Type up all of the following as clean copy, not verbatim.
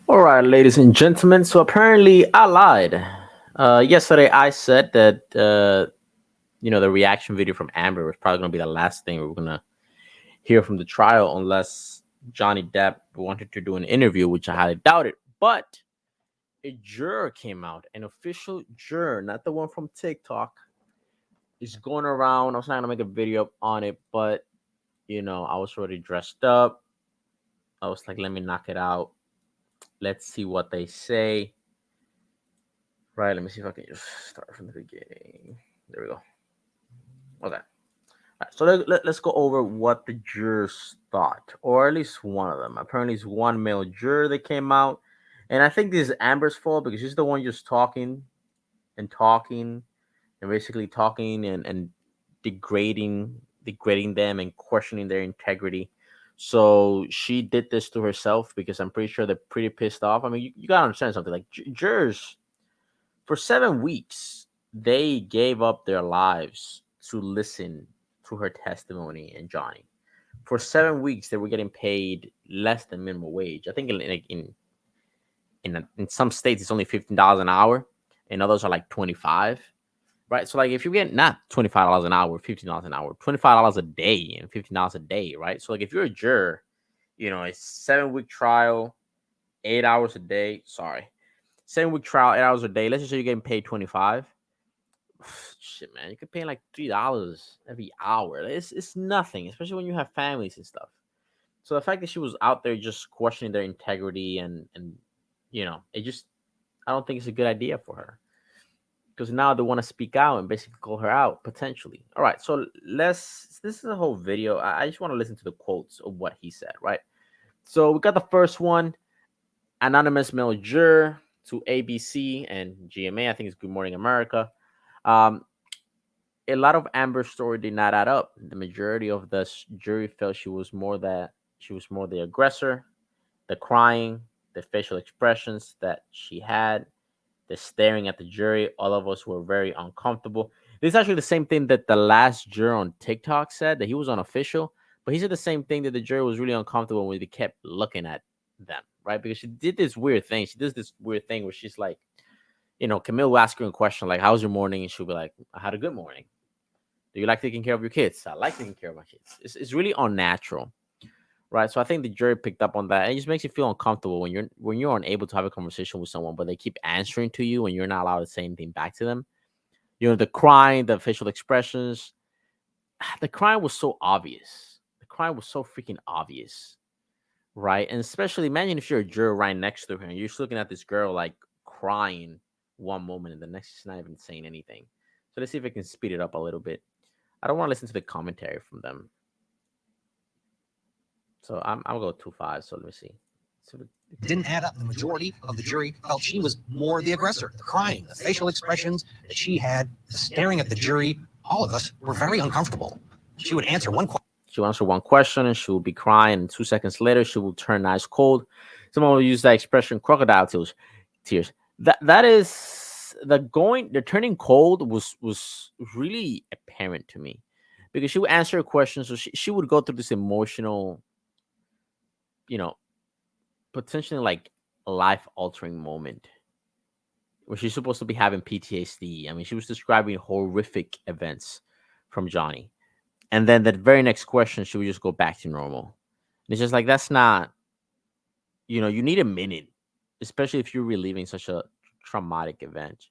All right, ladies and gentlemen. So apparently, I lied. Yesterday, I said that the reaction video from Amber was probably going to be the last thing we were going to hear from the trial, unless Johnny Depp wanted to do an interview, which I highly doubt it. But a juror came out, an official juror, not the one from TikTok, is going around. I was not going to make a video on it, but I was already dressed up. I was like, let me knock it out. Let's see what they say. Right, let me see if I can just start from the beginning. There we go. Okay. All right, so let's go over what the jurors thought, or at least one of them. Apparently, it's one male juror that came out. And I think this is Amber's fault because she's the one just talking and talking and basically talking and degrading them and questioning their integrity. So she did this to herself because I'm pretty sure they're pretty pissed off. I mean, you gotta understand something like jurors for 7 weeks, they gave up their lives to listen to her testimony and Johnny. For 7 weeks, they were getting paid less than minimum wage. I think in some states it's only $15 an hour, and others are like 25. Right, so like if you get not $25 an hour, $15 an hour, $25 a day, and $15 a day, right? So like if you're a juror, a 7 week trial, 8 hours a day. Sorry, 7 week trial, 8 hours a day. Let's just say you're getting paid 25. Shit, man, you could pay like $3 every hour. It's nothing, especially when you have families and stuff. So the fact that she was out there just questioning their integrity and it just I don't think it's a good idea for her because now they want to speak out and basically call her out potentially. All right, so this is a whole video. I just want to listen to the quotes of what he said. Right, so we got the first one. Anonymous male juror to ABC and GMA. I think it's Good Morning America. Um, a lot of Amber's story did not add up. The majority of the jury felt she was more the aggressor, the crying, the facial expressions that she had, the staring at the jury. All of us were very uncomfortable. This is actually the same thing that the last juror on TikTok said, that he was unofficial, but he said the same thing, that the jury was really uncomfortable when they kept looking at them, right? Because she did this weird thing. She does this weird thing where she's like, Camille will ask her a question like, "How's your morning?" And she'll be like, "I had a good morning." "Do you like taking care of your kids?" "I like taking care of my kids." It's really unnatural, right? So I think the jury picked up on that. It just makes you feel uncomfortable when you're unable to have a conversation with someone, but they keep answering to you and you're not allowed to say anything back to them. The crying, the facial expressions, the crying was so obvious. The crying was so freaking obvious, right? And especially imagine if you're a juror right next to her and you're just looking at this girl like crying one moment and the next she's not even saying anything. So let's see if I can speed it up a little bit. I don't want to listen to the commentary from them. So I'll go 2-5. So let me see. So Didn't add up. The majority of the jury felt she was more the aggressor. The crying, the facial expressions that she had, the staring at the jury, all of us were very uncomfortable. She would answer one question. She will answer one question and she will be crying, and 2 seconds later she will turn ice cold. Someone will use that expression, crocodile tears. Tears. That is the turning cold was really apparent to me because she would answer a question, so she would go through this emotional, you know, potentially like life altering moment where she's supposed to be having PTSD. I mean, she was describing horrific events from Johnny. And then the very next question, she would just go back to normal. And it's just like, that's not, you need a minute, especially if you're reliving such a traumatic event,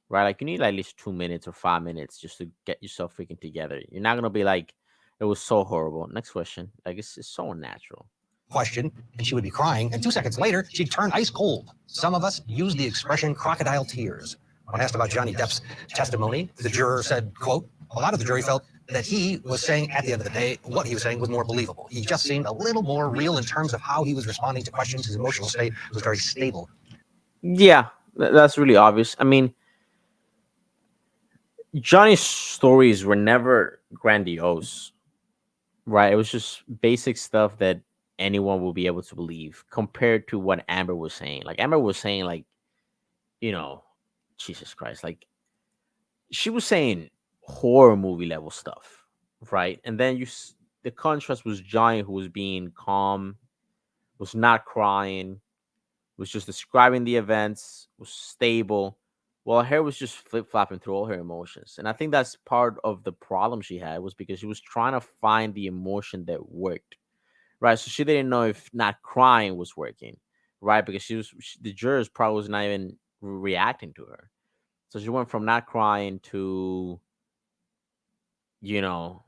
right? Like, you need at least 2 minutes or 5 minutes just to get yourself freaking together. You're not going to be like, it was so horrible. Next question. Like, it's so unnatural. Question, and she would be crying, and 2 seconds later, she'd turn ice cold. Some of us used the expression crocodile tears. When asked about Johnny Depp's testimony, the juror said, quote, a lot of the jury felt that he was saying at the end of the day, what he was saying was more believable. He just seemed a little more real in terms of how he was responding to questions. His emotional state was very stable. Yeah, that's really obvious. I mean, Johnny's stories were never grandiose, right? It was just basic stuff that anyone will be able to believe compared to what Amber was saying. Like, Amber was saying, like, you know, Jesus Christ, like, she was saying horror movie level stuff, right? And then the contrast was Johnny, who was being calm, was not crying, was just describing the events, was stable, while her was just flip flopping through all her emotions. And I think that's part of the problem she had, was because she was trying to find the emotion that worked, right? So she didn't know if not crying was working, right? Because the jurors probably was not even reacting to her. So she went from not crying to, you know,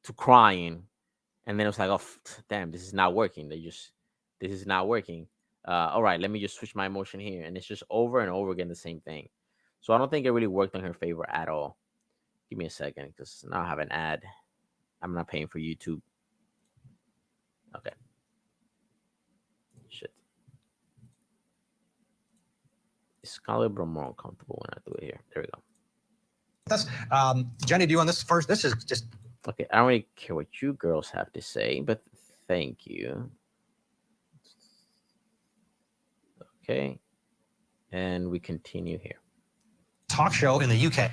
to crying, and then it was like, oh, damn, this is not working. This is not working. All right, let me just switch my emotion here, and it's just over and over again the same thing. So I don't think it really worked in her favor at all. Give me a second, because now I have an ad. I'm not paying for YouTube. Okay, shit. It's a little more uncomfortable when I do it here. There we go. Us. Jenny, do you want this first? This is just Okay, I don't really care what you girls have to say, but thank you. Okay, and we continue here. talk show in the UK.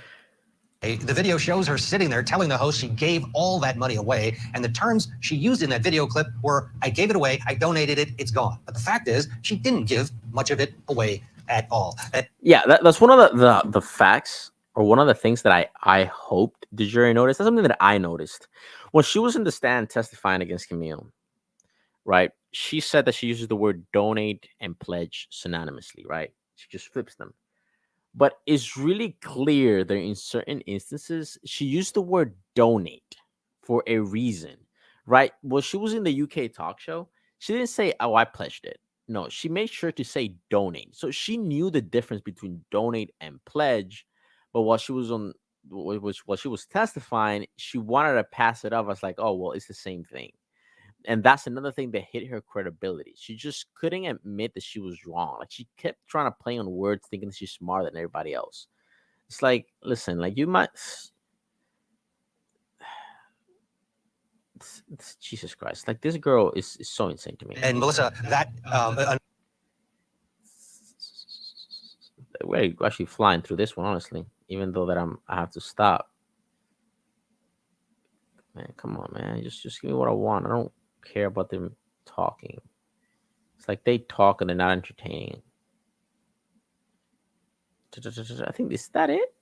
The video shows her sitting there telling the host she gave all that money away, and the terms she used in that video clip were, I gave it away, I donated it, it's gone. But the fact is, she didn't give much of it away at all. Yeah, that's one of the facts, or one of the things that I hoped the jury noticed. That's something that I noticed when she was in the stand testifying against Camille. Right, she said that she uses the word donate and pledge synonymously. Right, she just flips them. But it's really clear that in certain instances she used the word donate for a reason. Right, well, she was in the UK talk show. She didn't say, oh, I pledged it. No, she made sure to say donate. So she knew the difference between donate and pledge. But while she was while she was testifying, she wanted to pass it off as like, oh, well, it's the same thing. And that's another thing that hit her credibility. She just couldn't admit that she was wrong. Like, she kept trying to play on words, thinking that she's smarter than everybody else. It's like, listen, like, you might Jesus Christ, like, this girl is so insane to me. And Melissa, that We're actually flying through this one, honestly, even though that I have to stop. Man, come on, man, just give me what I want. I don't care about them talking. It's like they talk and they're not entertaining. I think, is that it?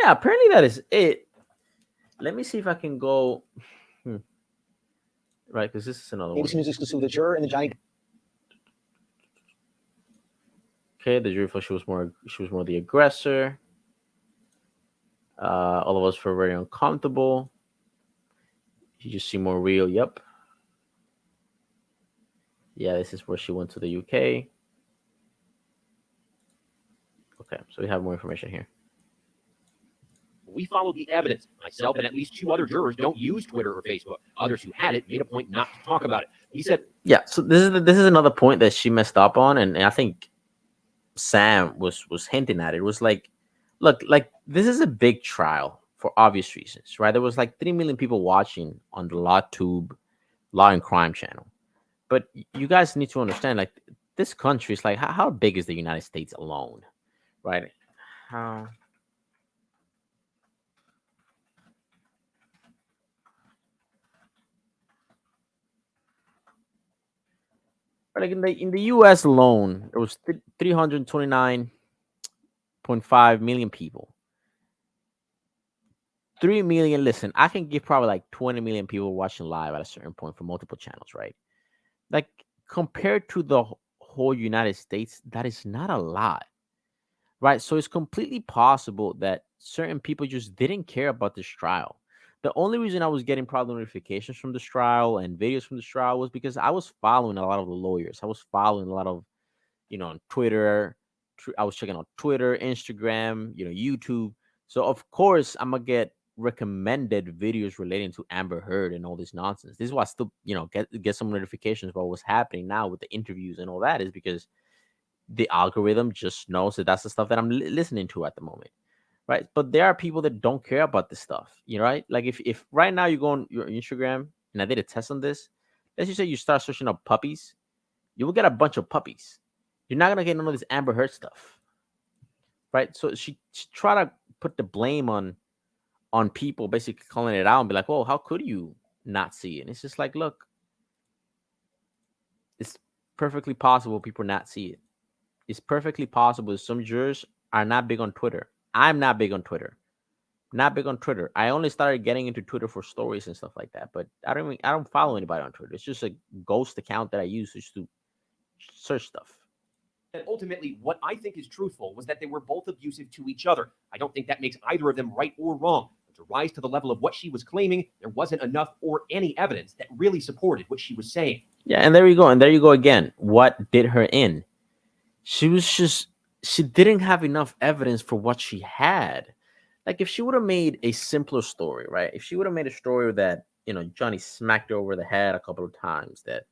Yeah, apparently that is it. Let me see if I can go. Hmm, right, because this is another one. ABC News exclusive, the juror in the Johnny. Okay, the jury felt she was more the aggressor. All of us were very uncomfortable. You just seem more real. Yep. Yeah, this is where she went to the UK. Okay, so we have more information here. We followed the evidence. Myself and at least two other jurors don't use Twitter or Facebook. Others who had it made a point not to talk about it. He said, yeah, so this is another point that she messed up on, and I think Sam was hinting at it. It was like, look, like, this is a big trial for obvious reasons, right? There was like 3 million people watching on the Law and Crime channel. But you guys need to understand, like, this country is like, how big is the United States alone, right? How like in the U.S. alone, there was 329.5 million people. 3 million. Listen, I can give probably like 20 million people watching live at a certain point from multiple channels, right? Like, compared to the whole United States, that is not a lot, right? So it's completely possible that certain people just didn't care about this trial. The only reason I was getting probably notifications from this trial and videos from this trial was because I was following a lot of the lawyers. I was following a lot of, on Twitter. I was checking on Twitter, Instagram, YouTube. So of course I'm gonna get recommended videos relating to Amber Heard and all this nonsense. This is why I still, get some notifications about what's happening now with the interviews and all that, is because the algorithm just knows that that's the stuff that I'm listening to at the moment, right? But there are people that don't care about this stuff, right? Like, if right now you go on your Instagram, and I did a test on this, let's just say you start searching up puppies, you will get a bunch of puppies. You're not gonna get none of this Amber Heard stuff, right? So she try to put the blame on people, basically calling it out and be like, "Oh, how could you? not see it. And it's just like, look, it's perfectly possible people not see it. It's perfectly possible some jurors are not big on Twitter. I'm not big on Twitter. Not big on Twitter. I only started getting into Twitter for stories and stuff like that. But I don't follow anybody on Twitter. It's just a ghost account that I use just to search stuff. And ultimately, what I think is truthful was that they were both abusive to each other. I don't think that makes either of them right or wrong. But to rise to the level of what she was claiming, there wasn't enough or any evidence that really supported what she was saying. Yeah, and there you go. And there you go again. What did her in? She was just she didn't have enough evidence for what she had. Like if she would have made a simpler story, right? If she would have made a story that, Johnny smacked her over the head a couple of times, that,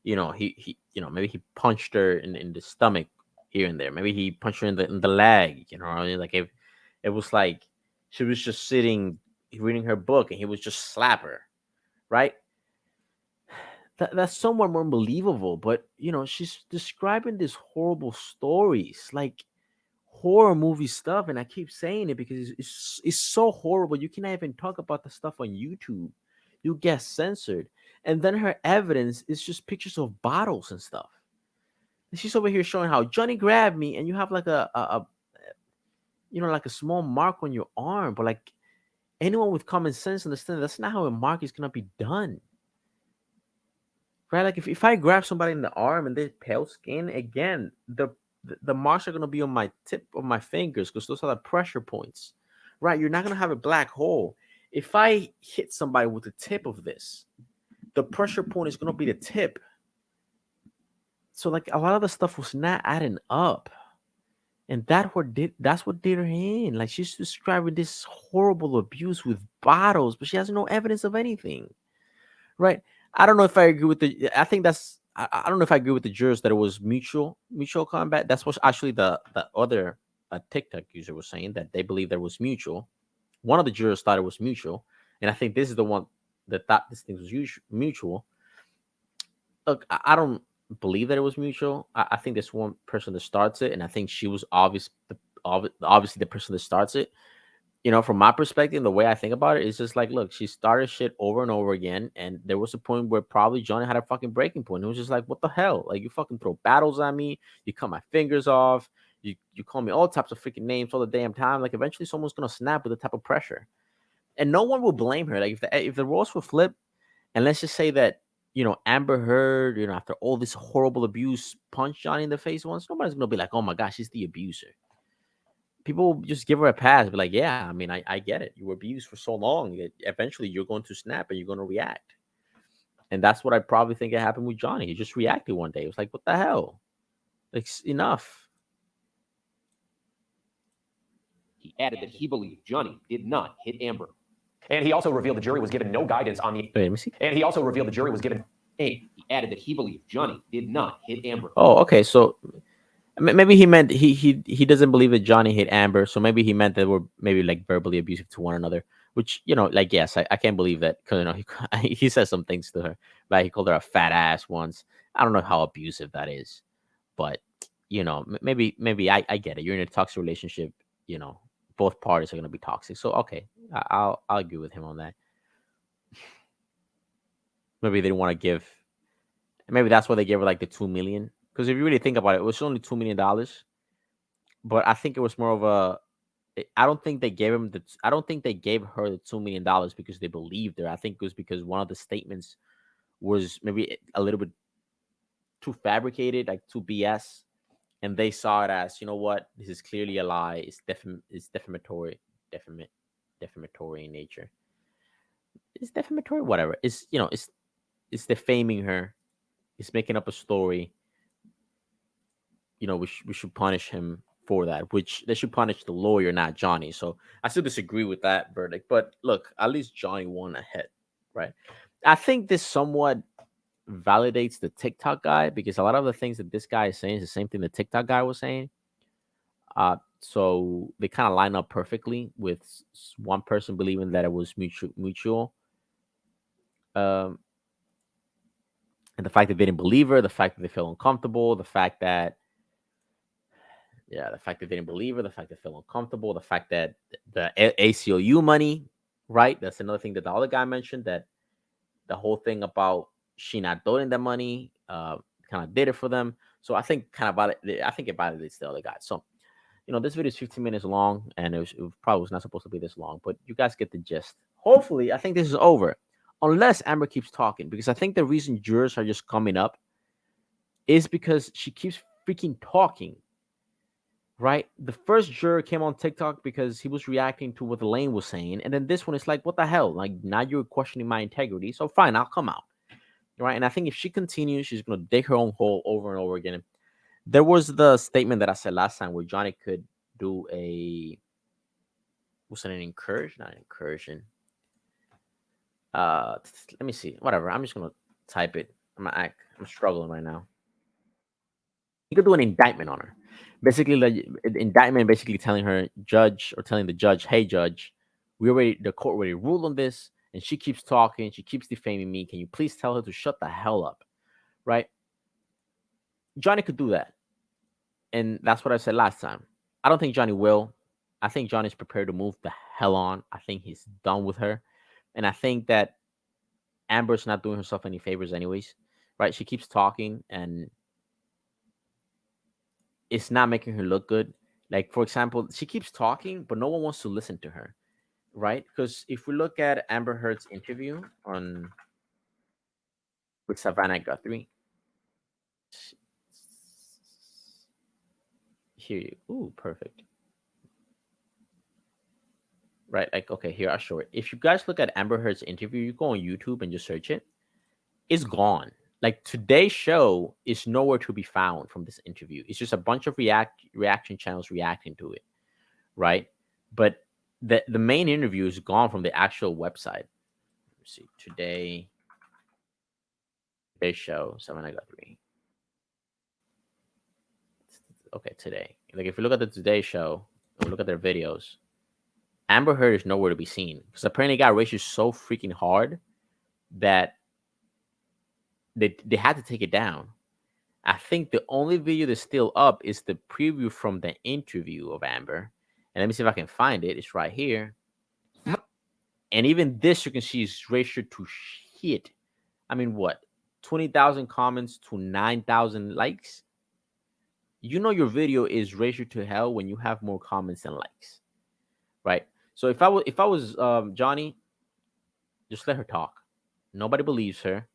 he maybe he punched her in the stomach here and there. Maybe he punched her in the leg, like if it was like she was just sitting reading her book and he was just slap her, right? That's somewhat more believable. But she's describing these horrible stories, like horror movie stuff, and I keep saying it because it's so horrible. You cannot even talk about the stuff on YouTube. You get censored, and then her evidence is just pictures of bottles and stuff. And she's over here showing how Johnny grabbed me, and you have like a like a small mark on your arm, but like anyone with common sense understands that's not how a mark is gonna be done. Right? Like if I grab somebody in the arm and they're pale skin, again, the marks are gonna be on my tip of my fingers because those are the pressure points. Right? You're not gonna have a black hole. If I hit somebody with the tip of this, the pressure point is gonna be the tip. So like a lot of the stuff was not adding up. And that's what did her in. Like she's describing this horrible abuse with bottles, but she has no evidence of anything. Right. I don't know if I agree with the. I think that's. I don't know if I agree with the jurors that it was mutual combat. That's what actually the other TikTok user was saying, that they believe there was mutual. One of the jurors thought it was mutual, and I think this is the one that thought this thing was mutual. Look, I don't believe that it was mutual. I think there's one person that starts it, and I think she was obviously the person that starts it. From my perspective, the way I think about it is just like, look, she started shit over and over again, and there was a point where probably Johnny had a fucking breaking point. It was just like, what the hell? Like, you fucking throw battles at me, you cut my fingers off, you call me all types of freaking names all the damn time. Like, eventually, someone's gonna snap with the type of pressure, and no one will blame her. Like, if the roles were flipped, and let's just say that Amber Heard, after all this horrible abuse, punched Johnny in the face once, nobody's gonna be like, oh my gosh, she's the abuser. People just give her a pass, be like, yeah, I mean, I get it. You were abused for so long that eventually you're going to snap and you're going to react. And that's what I probably think it happened with Johnny. He just reacted one day. It was like, what the hell? Like, enough. He added that he believed Johnny did not hit Amber. And he also revealed the jury was given no guidance on the. Wait, let me see. And he also revealed the jury was given. He added that he believed Johnny did not hit Amber. Oh, okay. So maybe he meant he doesn't believe that Johnny hit Amber. So maybe he meant that we're maybe like verbally abusive to one another. Which like, yes, I can't believe that, because he says some things to her. Like he called her a fat ass once. I don't know how abusive that is, but maybe I get it. You're in a toxic relationship. Both parties are gonna be toxic. So okay, I'll agree with him on that. Maybe they didn't want to give. Maybe that's why they gave her like the 2 million. Because if you really think about it, it was only $2 million. But I think it was more of a. I don't think they gave him the. I don't think they gave her the $2 million because they believed her. I think it was because one of the statements was maybe a little bit too fabricated, like too BS, and they saw it as, what, this is clearly a lie. It's defamatory, defamate, defamatory in nature. It's defamatory, whatever. It's defaming her. It's making up a story. We should punish him for that, which they should punish the lawyer, not Johnny. So I still disagree with that verdict. But look, at least Johnny won ahead, right? I think this somewhat validates the TikTok guy, because a lot of the things that this guy is saying is the same thing the TikTok guy was saying. So they kind of line up perfectly with one person believing that it was mutual. Um, and the fact that they didn't believe her, the fact that they felt uncomfortable, the fact that they didn't believe her, the fact that they felt uncomfortable, the fact that the ACLU money, right? That's another thing that the other guy mentioned, that the whole thing about she not donating the money, kind of did it for them. So I think I think it validates the other guy. So this video is 15 minutes long, and it probably was not supposed to be this long, but you guys get the gist. Hopefully, I think this is over, unless Amber keeps talking, because I think the reason jurors are just coming up is because she keeps freaking talking. Right? The first juror came on TikTok because he was reacting to what Elaine was saying, and then this one is like, what the hell? Like now you're questioning my integrity. So fine, I'll come out. Right? And I think if she continues, she's gonna dig her own hole over and over again. There was the statement that I said last time where Johnny could do a was it an incursion? Not an incursion. Let me see. Whatever. I'm just gonna type it. I'm struggling right now. He could do an indictment on her. Basically, like indictment, basically telling her judge or telling the judge, "Hey, judge, the court already ruled on this, and she keeps talking. She keeps defaming me. Can you please tell her to shut the hell up?" Right? Johnny could do that, and that's what I said last time. I don't think Johnny will. I think Johnny's prepared to move the hell on. I think he's done with her, and I think that Amber's not doing herself any favors, anyways. Right? She keeps talking, and it's not making her look good. Like, for example, she keeps talking, but no one wants to listen to her, right? Because if we look at Amber Heard's interview on with Savannah Guthrie, here you, ooh, perfect, right? Like, okay, here I'll show it. If you guys look at Amber Heard's interview, you go on YouTube and just search it. It's gone. Like today's show is nowhere to be found from this interview. It's just a bunch of reaction channels reacting to it, right? But the main interview is gone from the actual website. Let's see, today's show 7 I got 3. Okay, today. Like if you look at the Today Show and look at their videos, Amber Heard is nowhere to be seen because apparently it got racial so freaking hard that they had to take it down. I think the only video that's still up is the preview from the interview of Amber. And let me see if I can find it. It's right here. And even this, you can see is racial to shit. I mean, what? 20,000 comments to 9,000 likes? Your video is racial to hell when you have more comments than likes, right? So if I was Johnny, just let her talk. Nobody believes her.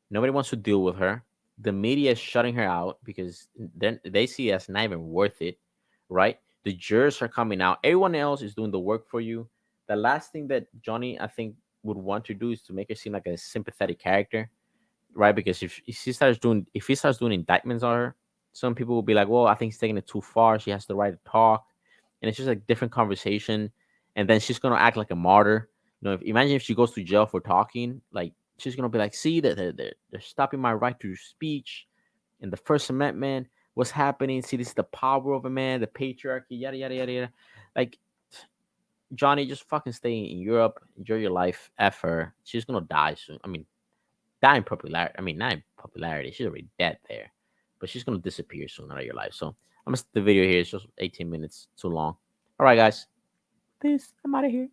Nobody wants to deal with her. The media is shutting her out because then they see it as not even worth it, right? The jurors are coming out. Everyone else is doing the work for you. The last thing that Johnny, I think, would want to do is to make her seem like a sympathetic character, right? Because if he starts doing indictments on her, some people will be like, "Well, I think he's taking it too far. She has the right to talk," and it's just like different conversation. And then she's gonna act like a martyr. Imagine if she goes to jail for talking, like she's gonna be like, "See that they're stopping my right to speech in the First Amendment. What's happening? See, this is the power of a man, the patriarchy, yada yada yada yada." Like Johnny, just fucking stay in Europe, enjoy your life. F her. She's gonna die soon. I mean, die in popularity. I mean, not in popularity. She's already dead there, but she's gonna disappear soon out of your life. So I'm gonna stop the video here. It's just 18 minutes too long. All right, guys. Peace. I'm out of here.